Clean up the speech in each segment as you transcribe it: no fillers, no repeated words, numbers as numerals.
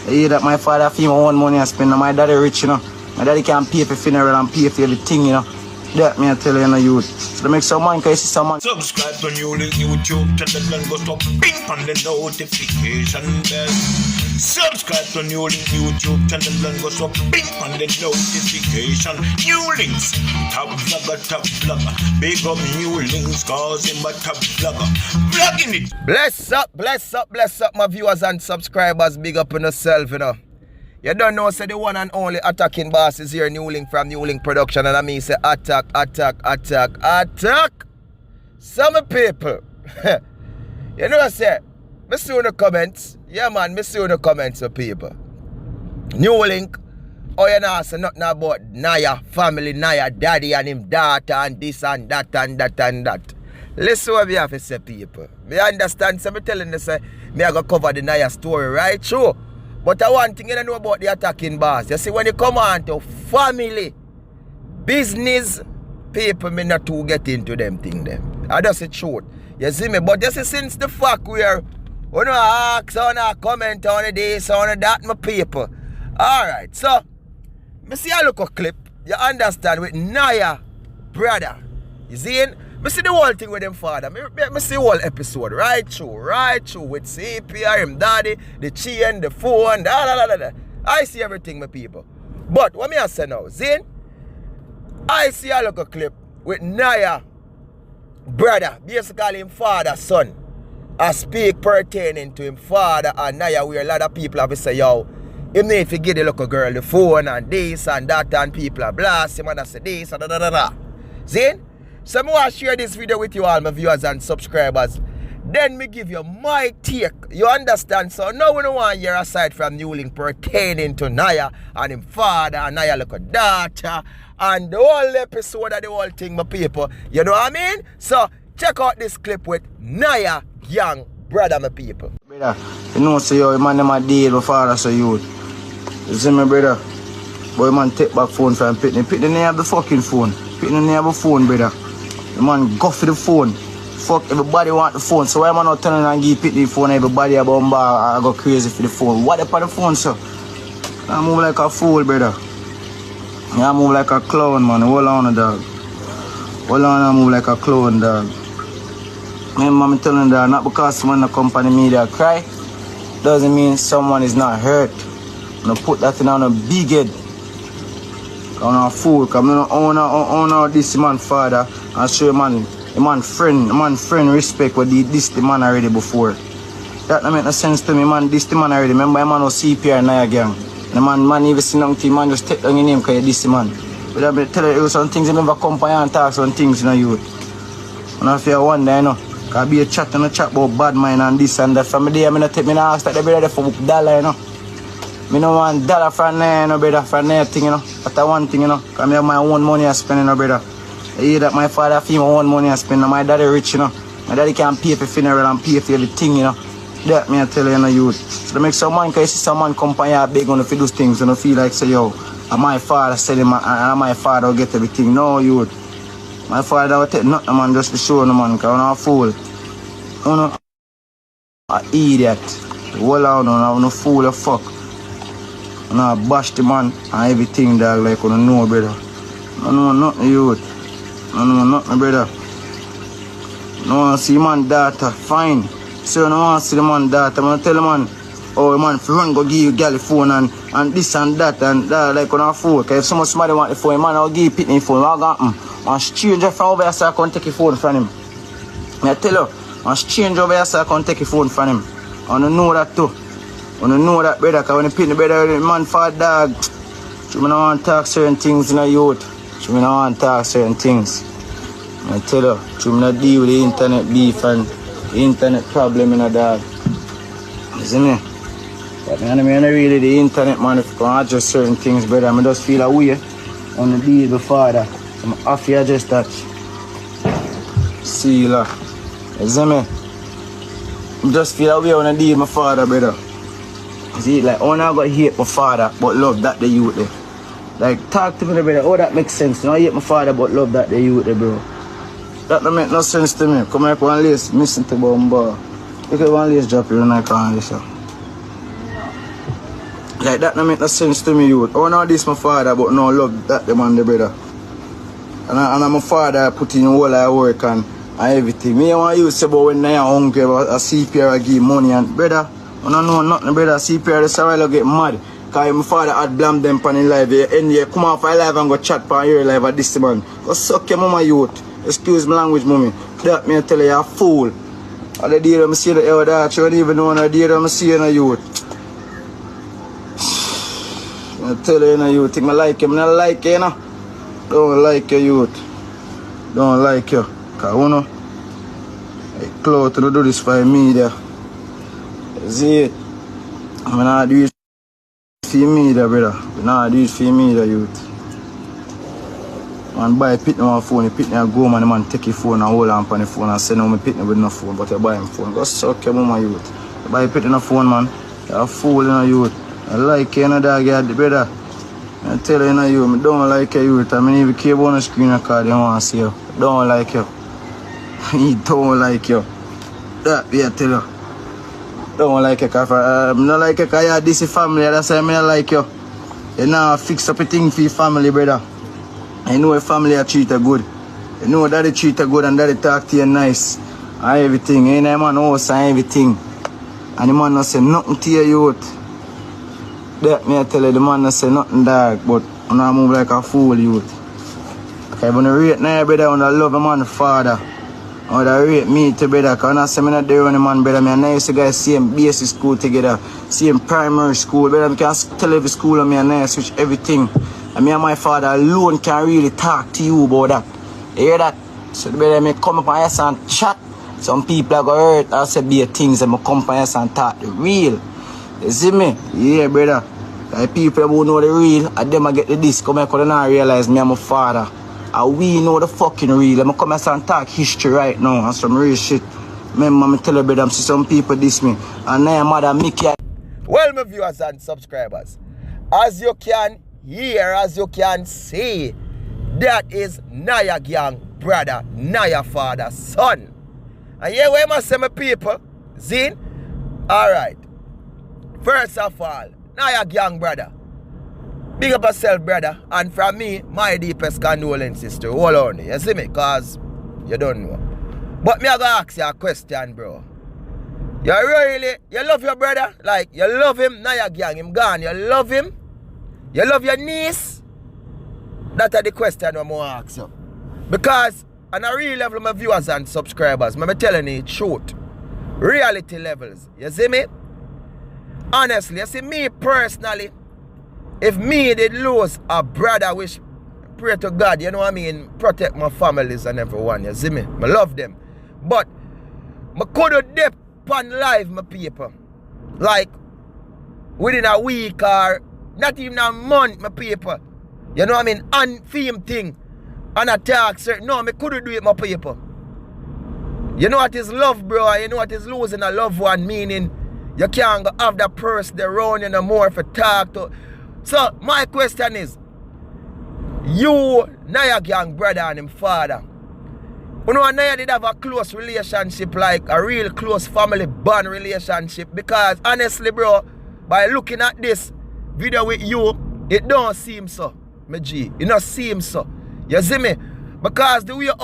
I hear that my father fee my own money and spend. My daddy rich, you know. My daddy can pay for funeral and pay for everything, you know. That me I tell you, youth. So to make some money, can you see someone? Subscribe to NEWLINK YouTube channel and go to ping on the notification bell. Subscribe to NEWLINK YouTube channel and go to ping on the notification. NEWLINKs, top vlogger. Big up NEWLINKs, cause him a top vlogger. Vlogging it. Bless up, my viewers and subscribers. Big up on yourself, you know. You don't know, say the one and only attacking boss is here, NEWLINK from NEWLINK Production, and I mean say attack. Some people, you know what I say? I see in the comments, yeah man, I see in the comments of people. NEWLINK, oh you know, say nothing about Niah, family, Niah, daddy and him daughter and this and that and that and that. Listen what we have to say, people. Me understand, so I'm telling you, say, me I go cover the Niah story, right? True. But one thing you don't know about the attacking boss. You see, when you come on to family, business, people may not to get into them thing them. I just say truth. You see me? But you see, since the fact where you know ask, on a comment on this, on that, my people. Alright, so me see a look a clip. You understand with Niah brother. You see it? I see the whole thing with them father. I see the whole episode. Right through. With CPR, him daddy, the chain, the phone, da. I see everything, my people. But what me I say now, Zin? I see a look a clip with Niah brother, basically him father, son. I speak pertaining to him father and Niah, where a lot of people have to say, yo, him need to give the little girl the phone and this and that, and people are blast him and I say this and da. Zin? So I want to share this video with you all, my viewers and subscribers. Then me give you my take. You understand? So now we don't want to hear aside from NEWLINK pertaining to Niah and him father and Niah little daughter and the whole episode of the whole thing, my people. You know what I mean? So check out this clip with Niah-Gang brother, my people. Brother, you know, say yo, man, them a deal with father, so youth. You see me, brother? Boy, man, take back phone from Pitney. Pitney didn't have the fucking phone. Pitney didn't have a phone, brother. The man go for the phone. Fuck, everybody want the phone. So why am I not turning and give Pitney the phone? Everybody about bar, I go crazy for the phone. What up on the phone, sir? I move like a fool, brother. I move like a clown, man. Hold on, dog. Hold on, I move like a clown, dog. I'm telling that not because someone in the company media cry doesn't mean someone is not hurt. I'm put that in on a big head. On a fool, because I don't honor this man father and show man friend respect what this the man already before. That don't make no sense to me, man. This the man already. Remember, man was CPR Niah-Gang. The man even see nothing, man just take down your name because you this the man. But I tell you some things, you never come and talk some things, you know, youth. And I feel one day, you know, because be a chat and a chat about bad mind and this and that. From the day, I'm not ask that they be ready for $1, you know. I don't want $1 from there, no brother, from there thing, you know. That's one thing, you know. Because I have my own money I spend, you know, brother. I hear that my father fee my own money I spend, and my daddy rich, you know. My daddy can pay for funeral and pay for everything, you know. That me I tell you, you know, youth. So to make some money, because you see someone come by here beg on to do things, and you feel like, say, yo, and my father said him, and my father will get everything. No, youth. My father will take nothing, man, just to show no man, because I'm not a fool. You know, an idiot. Hold on, I'm not fool or fuck. I know bash the man and everything, dog, like you know, brother. I know nothing, youth. I know nothing, brother. No one see man daughter, fine. So no one see the man daughter. I'm gonna tell the man, oh man, if you run go give you girl the phone and this and that and that, like on a phone. Cause if somebody want the phone, man, I'll give you Pitney the phone. What got man, stranger from over here so I can take your phone from him. I tell you, man, stranger over here so I can take your phone from him. I don't know that too. I don't know that, brother, because when you Pitney brother, the man for a dog, you don't want to talk certain things in the youth. You don't want to talk certain things. I tell you, you don't deal with the internet beef and the internet problem in a dog. You see me? But I mean, really the internet, man, if you can adjust certain things, brother, I just feel a way on the deal before that. I'm off here just that. See you later. You see me? I just feel a way on the deal my father, brother. See, like, I got hate my father, but love that the youth there. Like, talk to me, brother. Oh, that makes sense. I hate my father, but love that the youth there, bro. That don't make no sense to me. Come here, one lace, missing to bomb bar. You can one lace drop here and I can't listen. Like that no make no sense to me, youth. Oh no, this my father, but no love that the man the brother. And I'm a father, I put in all I work and everything. Me I want you to say about when I hungry, a CPR I give money and brother, I don't know nothing brother, CPR this while I get mad. Cause my father had blamed them on in live. And you come off my live and go chat for your live at this man. Go suck your mama youth. Excuse my language, mommy. That me I tell you, you're a fool. All the day I see the elder, you don't even know the day I see in a youth. I tell you, you think I like him, I don't like you, you know. Don't like you, youth. Don't like you. Because, you know, I close to do this for media. See it? I'm not do it for media, brother. I'm not do it for media, youth. Man, buy Pitney on phone, you Pitney and go, man, the man take your phone and hold on the phone and send him Pitney with no phone, but you buy him phone. Go suck your mama, youth. You buy Pitney on phone, man. You're a fool, you know, youth. I like you, you know, dog, you brother. I tell you, you know, you, I don't like you, youth. I mean, if you keep on the screen record, you want to see you. I don't like you. He don't like you. That, yeah, I tell you. Don't like you, because I don't like you, because you're this family, that's why I don't like you. You know, fix up a thing for your family, brother. I know your family are treat you good. You know daddy treat you good and daddy talk to you nice. And everything. You know, man house and everything. And the man not say nothing to your youth. That me I tell you, the man not say nothing dog, but you know, move like a fool youth. Okay, when you rate now, brother, when I love a man father. When I rate me to brother, because when I say me not there on the man, brother, me and I used to guys same basic school together, same primary school, brother, I can tell every school and me and I switch everything. And me and my father alone can really talk to you about that. You hear that? So the brother may come up on us and chat. Some people are going to hurt or say be things and come up on us and talk the real. You see me? Yeah, brother. Like people who know the real, and them I get the disc, come and not realize me and my father. And we know the fucking real. I'm come and talk history right now and some real shit. Remember, me tell you, brother, see some people diss me. And now mother Mickey. Well, my viewers and subscribers, as you can hear, as you can see, that is Niah-Gang brother, Niah father, son. And here we must say my people, Zin. Alright. First of all, Niah-Gang brother, big up yourself, brother. And from me, my deepest condolences to all on you. You see me? Because you don't know. But me I gonna ask you a question, bro. You love your brother? Like, you love him, Niah-Gang, him gone. You love him? You love your niece? That's the question I'm going to ask you. Because on a real level, my viewers and subscribers, I'm telling you the truth. Reality levels. You see me? Honestly, you see me personally, if me did lose a brother, which pray to God, you know what I mean, protect my families and everyone, you see me? I love them. But I could have dip on life, my people. Like, within a week or not even a month, my people. You know what I mean? On-theme thing. And attack certain. No, I couldn't do it, my people. You know what is love, bro? You know what is losing a loved one, meaning you can't have that person around you no more for talk to. So, my question is, you, Niah-Gang brother and him father, you know, Niah did have a close relationship, like a real close family bond relationship, because honestly, bro, by looking at this video with you, it don't seem so, my G. It don't seem so. You see me? Because the way you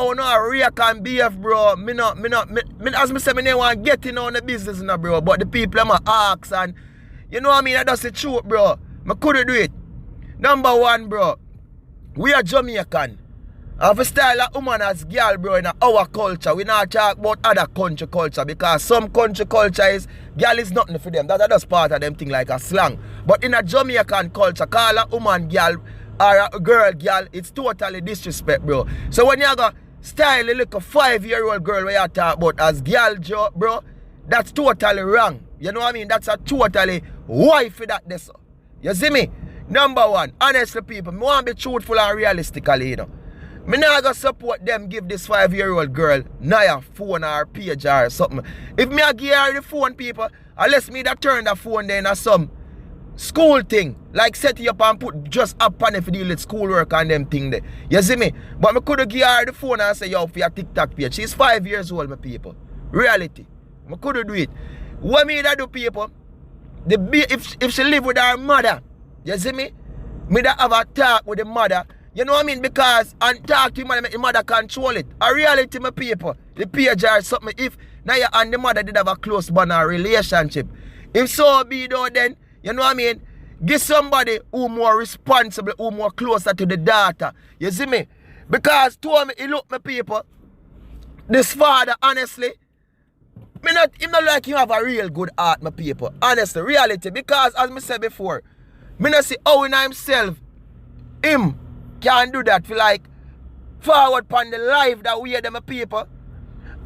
react and behave, bro, as me say, me don't want to get in on the business, now, bro, but the people I'm ask and, you know what I mean, that's the truth, bro. I couldn't do it. Number one, bro, we are Jamaican. And for style of woman as girl, bro, in our culture, we not talk about other country culture, because some country culture is, girl is nothing for them. That's just part of them thing like a slang. But in a Jamaican culture, call a woman girl or a girl girl, it's totally disrespect, bro. So when you go style a little 5-year-old girl where you talk about as girl, bro, that's totally wrong. You know what I mean? That's a totally wife for that this. You see me? Number one, honestly people, I want to be truthful and realistically, you know. Me not gonna support them give this 5-year-old girl Niah phone or page or something. If me a give her the phone, people, unless me that turn the phone then as some school thing, like set it up and put just up on it for deal with schoolwork and them thing there. You see me? But me could have give her the phone and say, yo, for your TikTok page. She's 5 years old, my people. Reality. I could have do it. What me that do, people? if she live with her mother, you see me? Me that have a talk with the mother. You know what I mean? Because and talk to the mother, make the mother control it. A reality, my people. The page or something. If Niah and the mother did have a close bond or relationship. If so be though, then, you know what I mean? Give somebody who more responsible, who more closer to the daughter. You see me? Because to me, look, my people, this father, honestly, him not like you have a real good heart, my people. Honestly, reality. Because as I said before, me not see how in himself, him can do that for like forward upon the life that we are them people.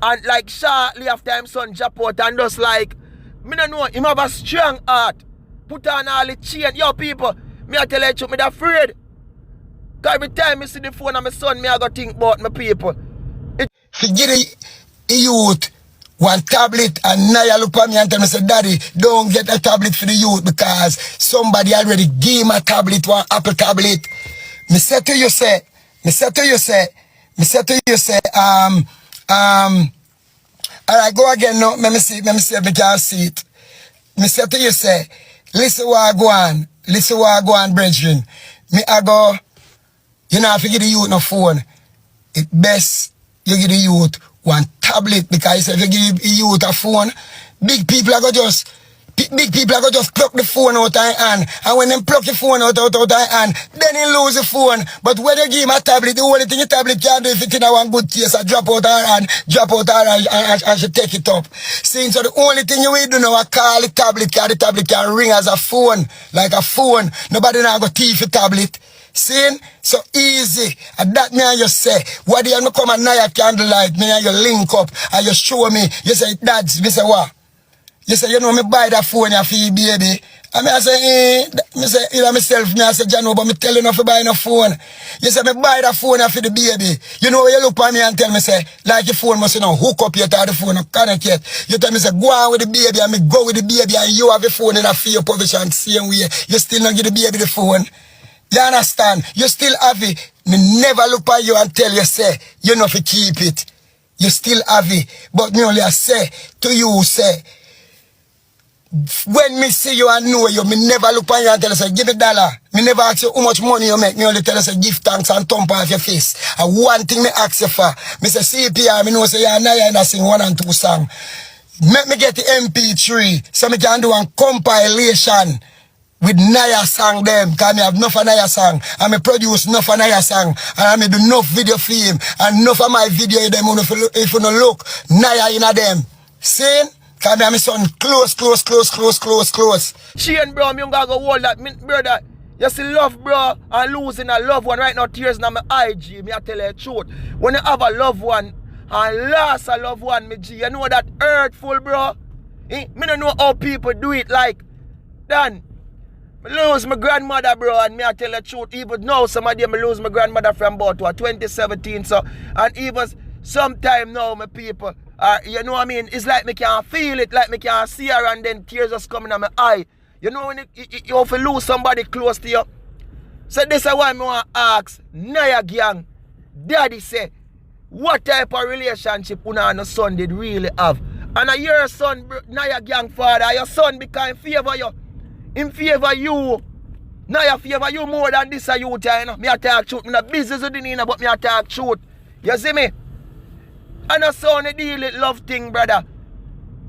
And like shortly after him son drop out and just like, me don't know, him have a strong heart. Put on all the chain. Yo people, me I tell you, me that afraid. Because every time I see the phone of my son, me I go think about my people. Give the youth one tablet and Niah look at me and tell me, say, Daddy, don't get a tablet for the youth because somebody already gave him a tablet, one Apple tablet. Me say to you, say, alright, go again now. Let me see if I can see it. Me say to you, say, listen what I go on, brethren. Me I go, you know, if you give the youth no phone, it best you give the youth one tablet because if you give the youth a phone, big people are going to just pluck the phone out of their hand. And when they pluck the phone out of their hand, then they lose the phone. But when you give him a tablet, the only thing the tablet can do if it in a one good case, I drop out her hand, and she take it up. See, so the only thing you will do now, I call the tablet, because the tablet can ring as a phone, like a phone. Nobody now go thief the tablet. See? So easy. And that me and you say, what do you come at Niah candlelight, me and you link up, and you show me, you say, Dads, me say, what? You say, you know, me buy that phone for you, baby. And I say, me say, either myself, me I say, Jano, but me tell you not to buy no phone. You say, me buy that phone for the baby. You know, you look at me and tell me, say, like your phone must, you know, hook up yet, or the phone not connect yet. You tell me, say, go on with the baby, and me go with the baby, and you have the phone in a fear position, same way. You still not give the baby the phone. You understand? You still have it. Me never look at you and tell you, say, you know, to keep it. You still have it. But me only I say to you, say, when me see you and know you, me never look at you and tell you, say, give me $1. Me never ask you how much money you make. Me only tell you, say, give thanks and thump off your face. And one thing me ask you for, me say, CPR, me know, say, you're Niah and I sing 1 and 2 songs. Make me get the MP3 so me can do a compilation with Niah song them, because I have enough of Niah song, and I produce enough of Niah song, and I do enough video film, and enough of my video them, if you don't look, Niah in a them. See? Because I have my son close. Shane, bro, me gonna go hold that, brother. You see love, bro, and losing a loved one right now, tears in my IG, me I tell you the truth. When you have a loved one, and lost a loved one, me G, you know that hurtful, bro? Me don't know how people do it, like, Dan. I lose my grandmother, bro, and me I tell the truth. Even now, some of them I lose my grandmother from about 2017, so, and even sometime now, my people, you know what I mean? It's like me can't feel it, like me can't see her, and then tears just coming out my eye. You know when you have to lose somebody close to you. So this is why I want to ask Niah-Gang, Daddy say, what type of relationship una and your son did really have? And your son, Niah-Gang father, your son become favor you. In favor you. Niah favor you more than this you know. Me I talk truth. Me not business with the but me I talk truth. You see me? And your son deal with love thing, brother.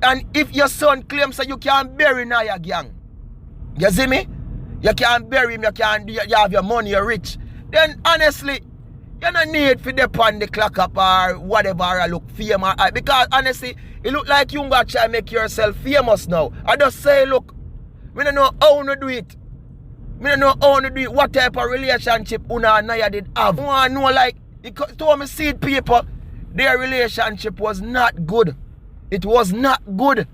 And if your son claims that you can't bury Niah-Gang, you see me? You can't bury him, you have your money, you're rich. Then honestly, you don't need for depend the clock up or whatever or look famous. Because honestly, it look like you got to try to make yourself famous now. I just say, look, I don't know how to do it. I don't know how to do it. What type of relationship Una and Niah did have. I want to know, like, to me see people, their relationship was not good. It was not good.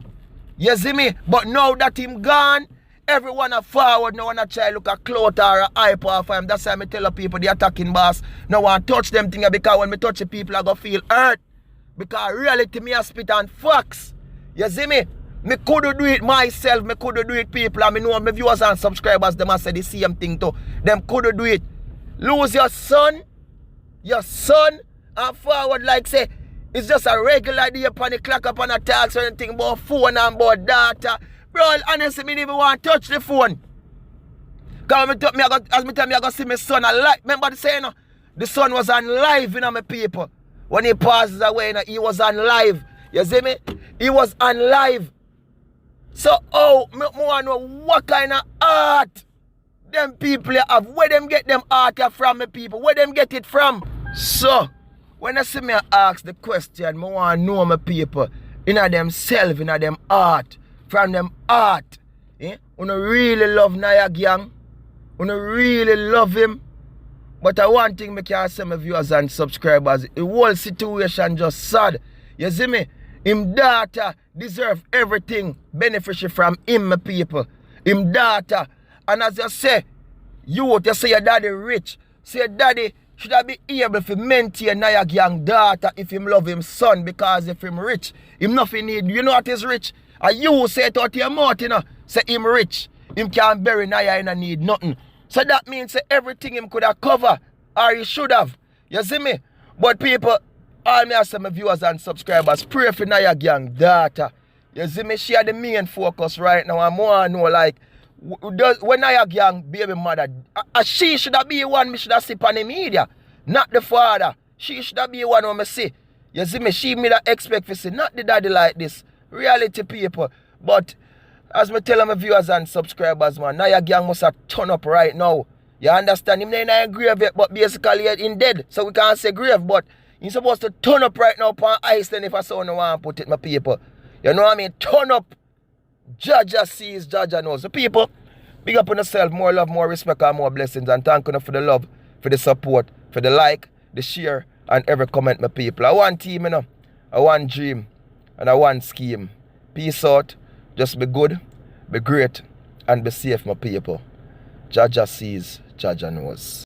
You see me? But now that him gone, everyone are forward. No one a try look a clout or a hype off him. That's why I tell the people, the attacking boss, no one touch them things, because when me touch the people, I go feel hurt. Because reality, me a spit on facts. You see me? Me could do it myself, me could do it people, and me know my viewers and subscribers, them a say the same thing too. Them could do it. Lose your son, and forward like say, it's just a regular day upon the clock upon a tax or anything about phone and about data. Bro, honestly, me didn't even want to touch the phone. Because as me tell me I go see my son alive. Remember the saying, the son was on live, you know, my people. When he passes away, you know, he was on live. You see me? He was on live. So, me want to know what kind of art them people have. Where them get them art from, my people? Where them get it from? So, when I see me ask the question, I want to know, my people, in themselves, in them art, from them art. You really love Niah-Gang. You really love him. But one thing I can say, my viewers and subscribers, the whole situation just sad. You see me? Him daughter deserve everything beneficial from him, my people. Him daughter. And as you say, you say your daddy rich. Say your daddy should have be able to maintain Niah-Gang daughter if him love him son. Because if him rich, him nothing need. You know what is rich? And you say it out your mouth, you know. Say him rich. Him can't bury Niah and need nothing. So that means that everything him could have covered, or he should have. You see me? But people, all me as my viewers and subscribers, pray for Niah-Gang daughter. You see me? She had the main focus right now. And more know like, when Niah-Gang baby mother, she should have be the one me should have see on the media. Not the father. She should have be the one who me see. You see me? She me that expect to see, not the daddy like this. Reality people. But as me tell my viewers and subscribers, man, Niah-Gang must have turn up right now. You understand? Him ain't in grave yet, but basically he's dead. So we can't say grave, but he's supposed to turn up right now upon Iceland if I saw no one put it, my people. You know what I mean? Turn up. Jaja sees, Jaja knows. So people, big up on yourself. More love, more respect, and more blessings. And thank you for the love, for the support, for the like, the share, and every comment, my people. I want team, you know. I want dream, and I want scheme. Peace out. Just be good, be great, and be safe, my people. Jaja sees, Jaja knows.